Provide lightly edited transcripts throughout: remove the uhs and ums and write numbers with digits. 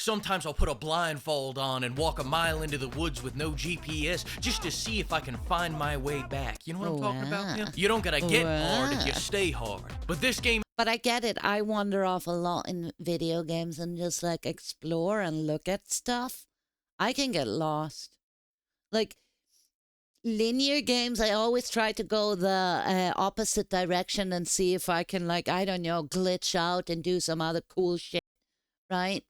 Sometimes I'll put a blindfold on and walk a mile into the woods with no GPS just to see if I can find my way back. You know what I'm talking about, Tim? You don't gotta get hard if you stay hard. But this game... But I get it. I wander off a lot in video games and just like explore and look at stuff. I can get lost. Like linear games, I always try to go the opposite direction and see if I can, like, I don't know, glitch out and do some other cool shit, right?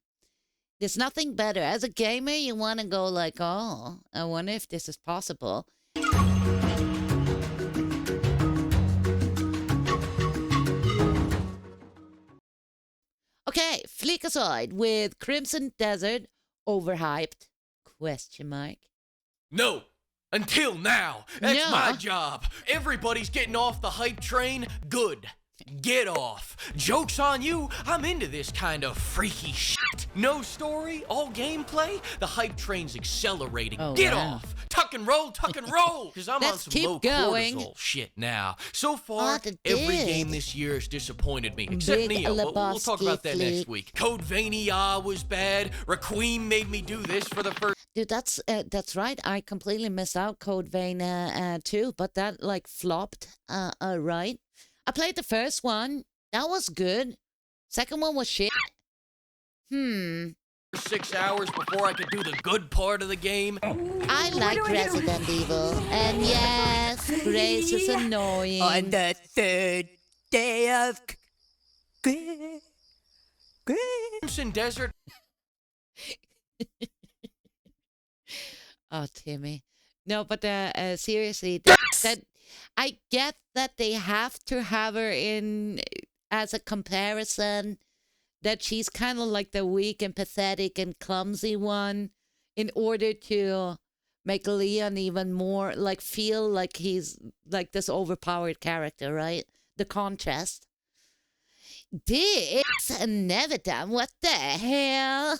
There's nothing better. As a gamer, you want to go like, oh, I wonder if this is possible. Okay, Fleekazoid with Crimson Desert, overhyped, question mark. No! Until now! That's my job! Everybody's getting off the hype train. Good. Get off. Joke's on you, I'm into this kind of freaky shit. No story, all gameplay, the hype train's accelerating. Get off. Tuck and roll, because I'm on some low cortisol shit now. So far, every game this year has disappointed me, except Neo. We'll talk about that next week. Code Vania was bad. Requiem made me do this for the first... Dude, that's right. I completely missed out Code Vein too, but that like flopped, right? I played the first one. That was good. Second one was shit. 6 hours before I could do the good part of the game. I like Resident Evil. And yes, Grace is annoying. On the third day of Crimson Desert. Oh, Timmy. No, but seriously, that I get that they have to have her in as a comparison, that she's kind of like the weak and pathetic and clumsy one, in order to make Leon even more like feel like he's like this overpowered character, right? The contrast. This never done. What the hell?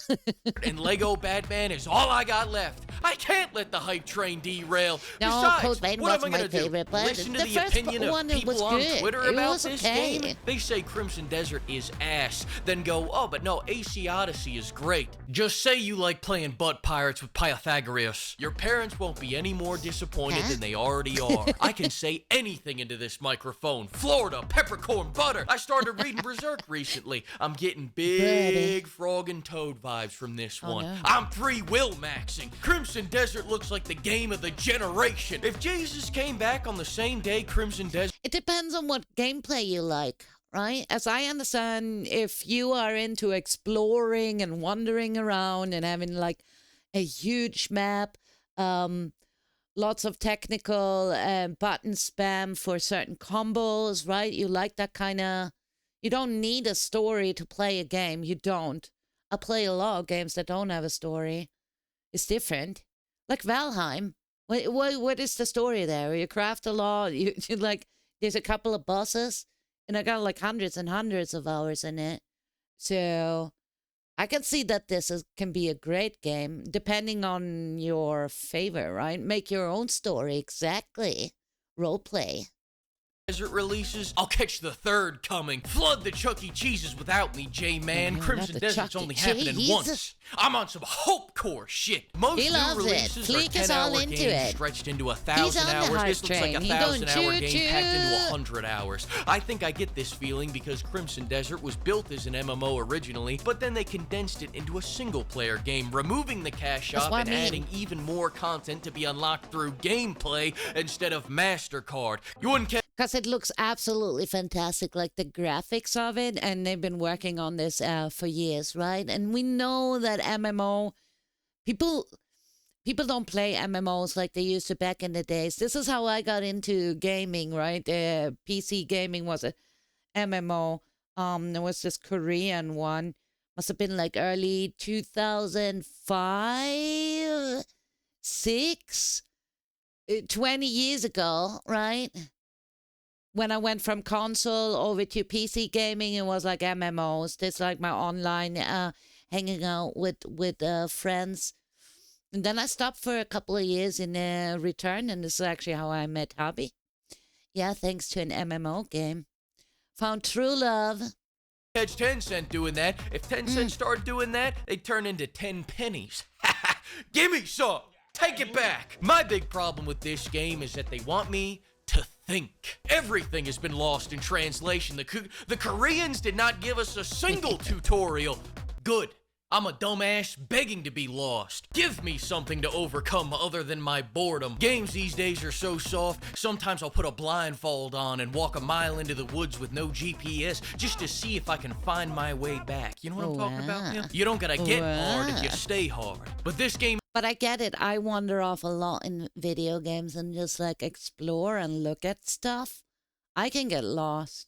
And Lego Batman is all I got left. I can't let the hype train derail. No, Besides, Code Vein what am I was my gonna do? favorite, but Listen to the the first opinion one of people was on good. Twitter It about was this okay. game? They say Crimson Desert is ass, then go, oh, but no, AC Odyssey is great. Just say you like playing butt pirates with Pythagoras. Your parents won't be any more disappointed than they already are. I can say anything into this microphone. Florida, peppercorn, butter. I started reading Berserk recently. I'm getting big frog and toad vibes from this one. No. I'm free will maxing. Crimson Desert looks like the game of the generation. If Jesus came back on the same day Crimson Desert... It depends on what gameplay you like, right? As I understand, if you are into exploring and wandering around and having like a huge map, lots of technical button spam for certain combos, right? You like that kind of... You don't need a story to play a game. You don't. I play a lot of games that don't have a story. It's different. Like Valheim. What is the story there? You craft a lot. You like, there's a couple of bosses, and I got like hundreds and hundreds of hours in it. So I can see that can be a great game, depending on your favor, right? Make your own story, exactly. Role play. Desert releases, I'll catch the third coming. Flood the Chuck E. Cheeses without me, J-Man. Crimson Desert's only happening once. I'm on some hope core shit. Most new releases are 10-hour games stretched into 1,000 hours. This looks like a 1,000-hour game packed into 100 hours. I think I get this feeling because Crimson Desert was built as an MMO originally, but then they condensed it into a single-player game, removing the cash shop and adding even more content to be unlocked through gameplay instead of MasterCard. You wouldn't catch... Because it looks absolutely fantastic, like the graphics of it, and they've been working on this for years, right? And we know that MMO, people don't play MMOs like they used to back in the days. This is how I got into gaming, right? PC gaming was a MMO. There was this Korean one. Must have been like early 2005, 6, 20 years ago, right? When I went from console over to PC gaming, it was like MMOs. It's like my online hanging out with friends. And then I stopped for a couple of years in return, and this is actually how I met Hobby. Yeah, thanks to an MMO game. Found true love. catch 10 cent doing that. If 10 cents started doing that, they'd turn into 10 pennies. Give me some. Take it back. My big problem with this game is that they want me to think. Everything has been lost in translation. The Koreans did not give us a single tutorial. Good. I'm a dumbass begging to be lost. Give me something to overcome other than my boredom. Games these days are so soft, sometimes I'll put a blindfold on and walk a mile into the woods with no GPS just to see if I can find my way back. You know what I'm talking about? Yeah? You don't gotta get hard if you stay hard. But this game... But I get it. I wander off a lot in video games and just like explore and look at stuff. I can get lost.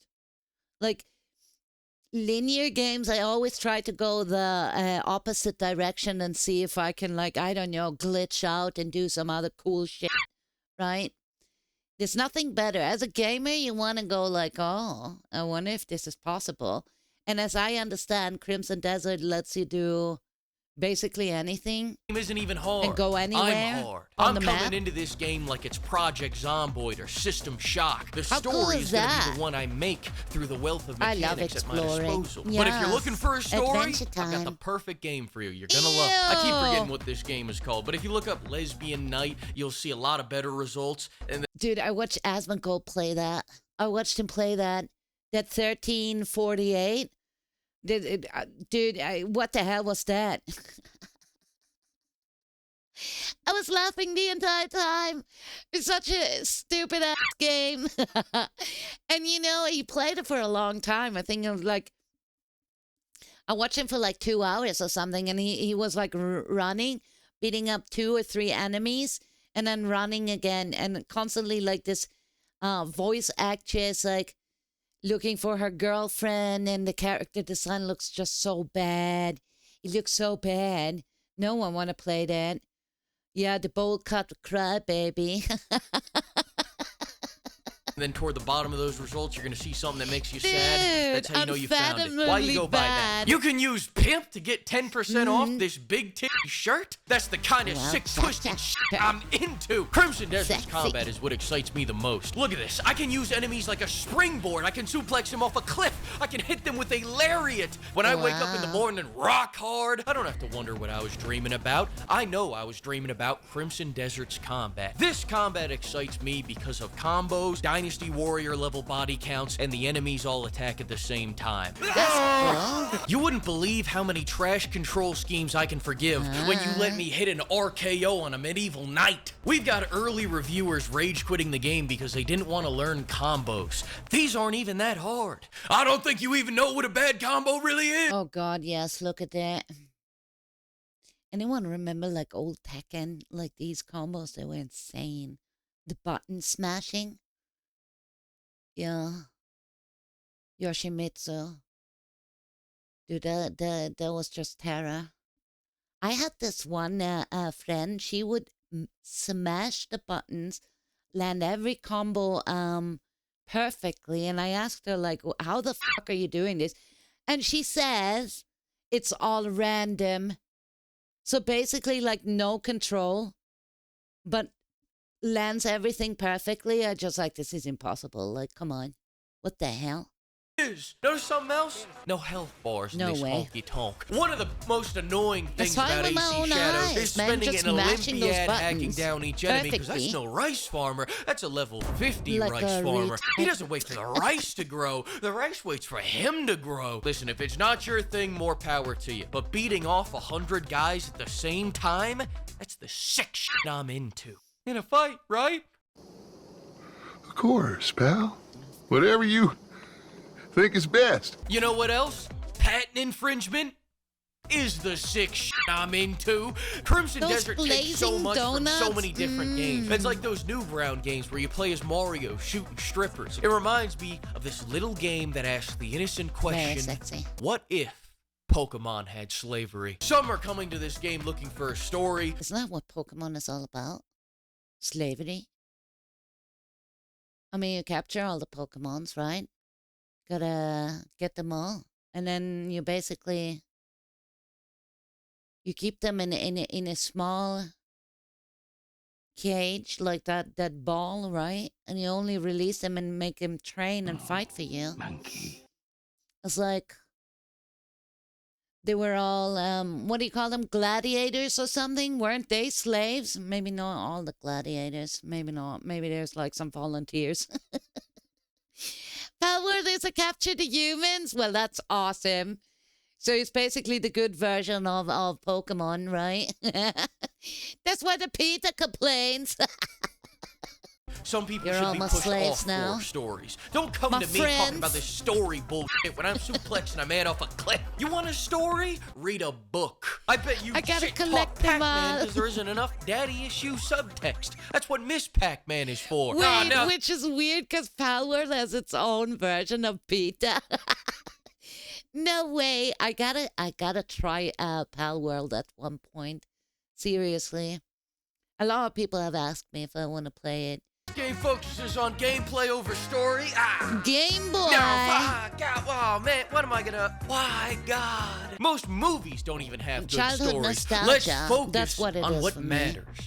Like... linear games, I always try to go the opposite direction and see if I can, like, I don't know, glitch out and do some other cool shit, right? There's nothing better. As a gamer, you want to go like, oh, I wonder if this is possible. And as I understand, Crimson Desert lets you do basically anything. Isn't even hard. And go anywhere. I'm hard. I'm coming into this game like it's Project Zomboid or System Shock. The How story cool is is going to that? be the one I make through the wealth of I mechanics love at my exploring. disposal. But if you're looking for a story, Adventure I've got the time. perfect game for you. You're going to love it. I keep forgetting what this game is called, but if you look up Lesbian Night, you'll see a lot of better results. And Dude, I watched Asmongold play that. I watched him play that 1348. Dude, what the hell was that? I was laughing the entire time. It's such a stupid ass game. And you know, he played it for a long time. I think it was like, I watched him for like 2 hours or something, and he was like running, beating up 2 or 3 enemies, and then running again, and constantly like this voice actress like looking for her girlfriend, and the character design looks just so bad. It looks so bad. No one want to play that. Yeah, the bold cut cry, baby. then toward the bottom of those results, you're going to see something that makes you sad. That's how you know you found it. Unfathomably Why you go by that? bad. You can use pimp to get 10% off this big titty shirt. That's the kind of Well, sick, twisted shit I'm into. Crimson Desert's Sexy. combat is what excites me the most. Look at this. I can use enemies like a springboard. I can suplex them off a cliff. I can hit them with a lariat. When I wake up in the Wow. morning rock hard, I don't have to wonder what I was dreaming about. I know I was dreaming about Crimson Desert's combat. This combat excites me because of combos, Dynasty Warrior level body counts, and the enemies all attack at the same time. You wouldn't believe how many trash control schemes I can forgive when you let me hit an RKO on a medieval knight. We've got early reviewers rage quitting the game because they didn't want to learn combos. These aren't even that hard. I don't think you even know what a bad combo really is. Oh God, yes, look at that. Anyone remember like old Tekken? Like these combos, they were insane. The button smashing. Yeah. Yoshimitsu. Dude, that was just terror. I had this one friend, she would smash the buttons, land every combo perfectly, and I asked her like, how the fuck are you doing this? And she says it's all random. So basically like no control, but lands everything perfectly. I just like, this is impossible. Like, come on. What the hell? Notice something else? No health bars in No this way. honky tonk. One of the most annoying things That's fine about with my AC own Shadows eyes, is man. spending Just an mashing those Olympiad hacking buttons down each enemy, because that's perfectly. no rice farmer. That's a level 50 Like rice a farmer. He retard. doesn't wait for the rice to grow. The rice waits for him to grow. Listen, if it's not your thing, more power to you. But beating off 100 guys at the same time, that's the sick shit I'm into. In a fight, right? Of course, pal. Whatever you think is best. You know what else? Patent infringement is the sick shit I'm into. Crimson Those Desert takes so blazing much from so donuts? many different games. It's like those new Brown games where you play as Mario shooting strippers. It reminds me of this little game that asks the innocent Very question, sexy. what if Pokemon had slavery? Some are coming to this game looking for a story. Isn't that what Pokemon is all about? Slavery? I mean, you capture all the Pokemons, right? Gotta get them all. And then you basically, you keep them in a small cage, like that ball, right? And you only release them and make them train and fight for you. Monkey. It's like, They were all, what do you call them? Gladiators or something? Weren't they slaves? Maybe not all the gladiators. Maybe not. Maybe there's like some volunteers. Pywel is a capture the humans. Well, that's awesome. So it's basically the good version of Pokemon, right? That's why the PETA complains. Some people You're should be almost pushed slaves off now. for stories. Don't come My to me talking friends. about this story bullshit when I'm suplexing a man off a cliff. You want a story? Read a book. I bet you I gotta shit collect talk them Pac-Man all. because there isn't enough daddy issue subtext. That's what Miss Pac-Man is for. Wait, no. which is weird because Pywel has its own version of PETA. No way. I gotta try Pal at one point. Seriously. A lot of people have asked me if I want to play it. Game focuses on gameplay over story. Game Boy. No, God, oh man, what am I gonna? Why, God? Most movies don't even have good Childhood stories. nostalgia. Let's focus That's what it on is what for me. matters.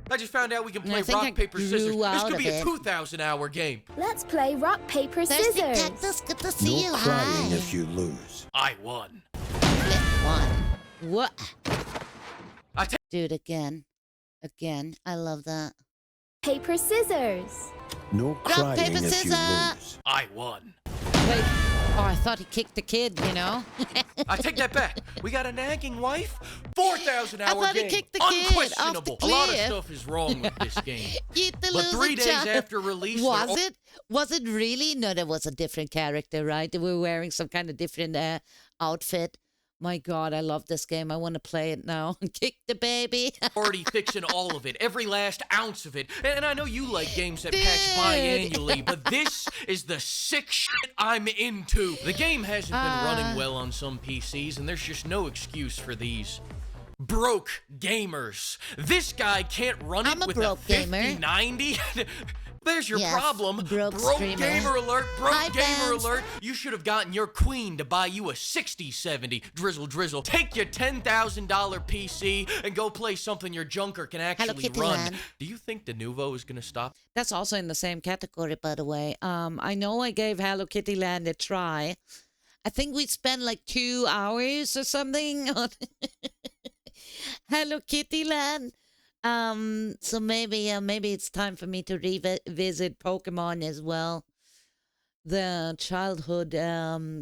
I just found out we can And I play think I rock, paper, scissors. grew This out could of be a it. 2,000-hour game. Let's play rock, paper, Thirsty scissors. Cactus, good to see you. No crying Hi. if you lose. I won. Flip one. What? I take Dude, again. Again. I love that. Paper, scissors. No Rock, crying paper, if you scissors. lose. I won. Wait. Oh, I thought he kicked the kid, you know? I take that back. We got a nagging wife. 4,000 I hour thought he game. kicked the kid off the Unquestionable. A lot of cliff. stuff is wrong with this game. Eat the But loser 3 days child. after release, Was it? Was it really? No, that was a different character, right? They were wearing some kind of different outfit. My God, I love this game. I want to play it now. Kick the baby. already fixing all of it, every last ounce of it. And I know you like games that patch Dude. biannually, but this is the sick shit I'm into. The game hasn't been running well on some PCs, and there's just no excuse for these broke gamers. This guy can't run it I'm a with broke a gamer. 5090. There's your Yes, problem. broke streamer. gamer alert. Broke Hi, gamer fans. alert. You should have gotten your queen to buy you a 6070. Drizzle. Take your $10,000 PC and go play something your junker can actually Kitty run. Land. Do you think the Denuvo is going to stop? That's also in the same category, by the way. I know I gave Hello Kitty Land a try. I think we spent like 2 hours or something on Hello Kitty Land. So maybe it's time for me to revisit Pokemon as well. The childhood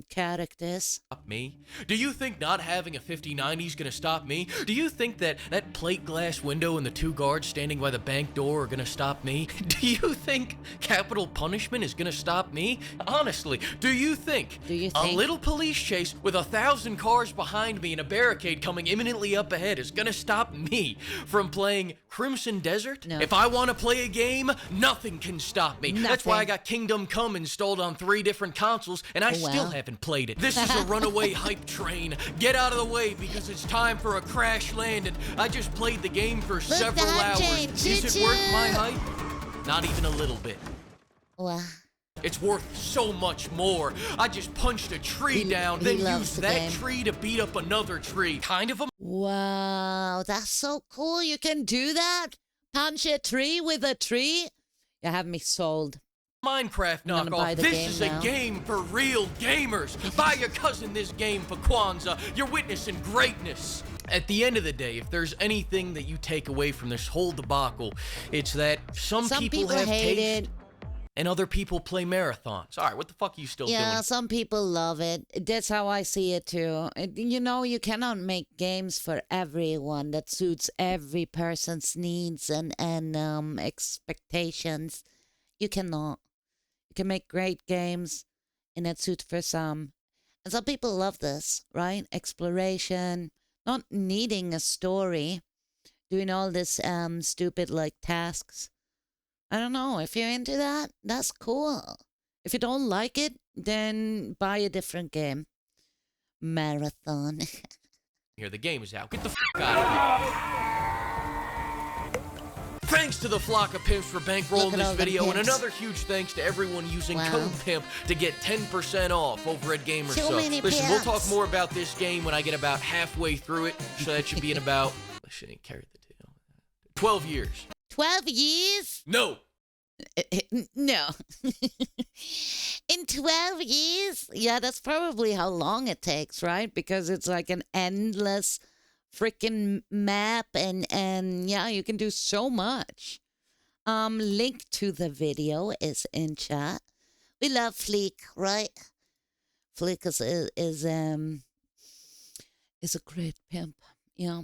characters. Stop me? Do you think not having a 5090 is going to stop me? Do you think that plate glass window and the 2 guards standing by the bank door are going to stop me? Do you think capital punishment is going to stop me? Honestly, do you think a little police chase with 1,000 cars behind me and a barricade coming imminently up ahead is going to stop me from playing Crimson Desert? No. If I want to play a game, nothing can stop me. That's why I got Kingdom Come installed on 3 different consoles, and I still haven't played it. This is a runaway hype train. Get out of the way because it's time for a crash landing. I just played the game for several hours. Is it worth my hype? Not even a little bit. Wow. It's worth so much more. I just punched a tree down, then loves used the that game. tree to beat up another tree. Kind of a Wow, that's so cool. You can do that? Punch a tree with a tree? You have me sold. Minecraft I'm gonna buy knockoff. the This game is now. a game for real gamers. Buy your cousin this game for Kwanzaa. You're witnessing greatness. At the end of the day, if there's anything that you take away from this whole debacle, it's that some people have hate taste it. and other people play marathons. All right, what the fuck are you still Yeah, doing? some people love it. That's how I see it too. You know, you cannot make games for everyone that suits every person's needs and expectations. You cannot. You can make great games and that suit for some. And some people love this, right? Exploration, not needing a story, doing all this stupid like tasks. I don't know. If you're into that, that's cool. If you don't like it, then buy a different game. Marathon. Here, the game is out. Get the fuck out of here. Thanks to the flock of pimps for Look bankrolling at this all them video, and pimps. another huge thanks to everyone using Wow. code PIMP to get 10% off over at Too GamerSup. many Listen, we'll pimps. talk more about this game when I get about halfway through it, so that should be in about, I shouldn't carry the tail, 12 years. 12 years? No! No. In 12 years? Yeah, that's probably how long it takes, right? Because it's like an endless freaking map and yeah, you can do so much. Link to the video is in chat. We love Fleek, right? Fleek is a great pimp. Yeah.